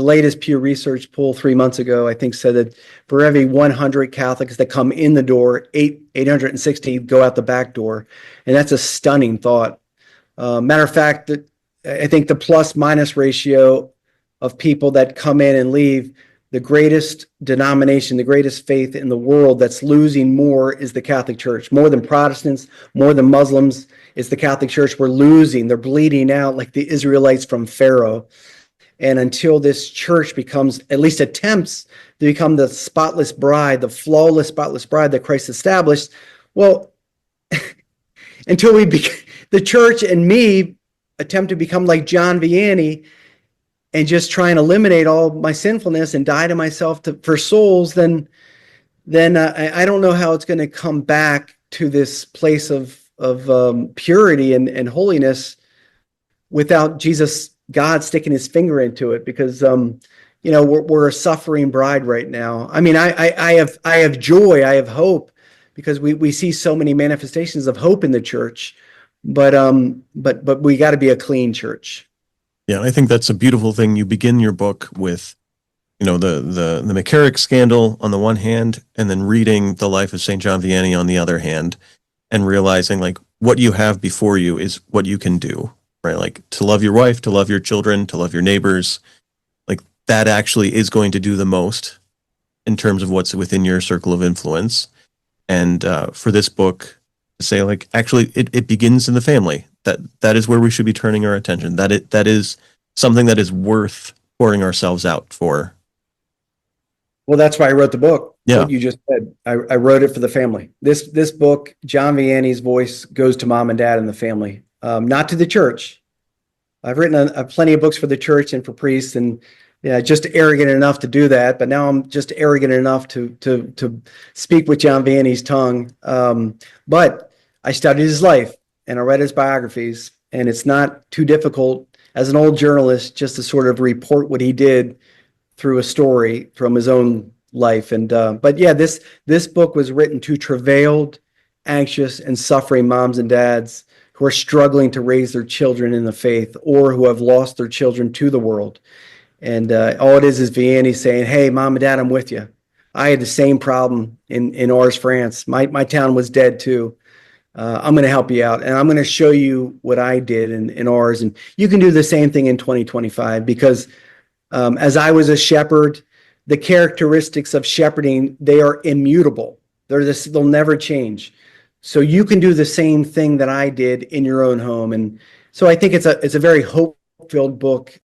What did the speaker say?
latest Pew Research poll 3 months ago, I think, said that for every 100 Catholics that come in the door, 860 go out the back door. And that's a stunning thought. Matter of fact, that I think the plus minus ratio of people that come in and leave, the greatest denomination, the greatest faith in the world that's losing more is the Catholic Church. More than Protestants, more than Muslims, it's the Catholic Church. We're losing. They're bleeding out like the Israelites from Pharaoh. And until this church becomes, at least attempts to become the spotless bride, the flawless, spotless bride that Christ established, well, until the church and me attempt to become like John Vianney and just try and eliminate all my sinfulness and die to myself for souls, then I don't know how it's going to come back to this place of purity and holiness without Jesus, God, sticking his finger into it. Because we're a suffering bride right now. I mean, I have joy, I have hope, because we see so many manifestations of hope in the church, but we got to be a clean church. Yeah, I think that's a beautiful thing. You begin your book with, the McCarrick scandal on the one hand, and then reading the life of St. John Vianney on the other hand, and realizing like what you have before you is what you can do, right? Like to love your wife, to love your children, to love your neighbors, like that actually is going to do the most in terms of what's within your circle of influence. And for this book to say like, actually it begins in the family. That is where we should be turning our attention. That is something that is worth pouring ourselves out for. Well, that's why I wrote the book. Yeah. What you just said. I wrote it for the family. This book, John Vianney's voice, goes to mom and dad and the family, not to the church. I've written plenty of books for the church and for priests, and just arrogant enough to do that. But now I'm just arrogant enough to speak with John Vianney's tongue. But I studied his life and I read his biographies, and it's not too difficult as an old journalist just to sort of report what he did through a story from his own life. And but yeah, this book was written to travailed, anxious, and suffering moms and dads who are struggling to raise their children in the faith, or who have lost their children to the world. And all it is Vianney saying, "Hey, mom and dad, I'm with you. I had the same problem in Ars, France. My town was dead too. I'm going to help you out, and I'm going to show you what I did in Ars, and you can do the same thing in 2025, because as I was a shepherd, the characteristics of shepherding, they are immutable. They'll never change. So you can do the same thing that I did in your own home." And so I think it's a very hope-filled book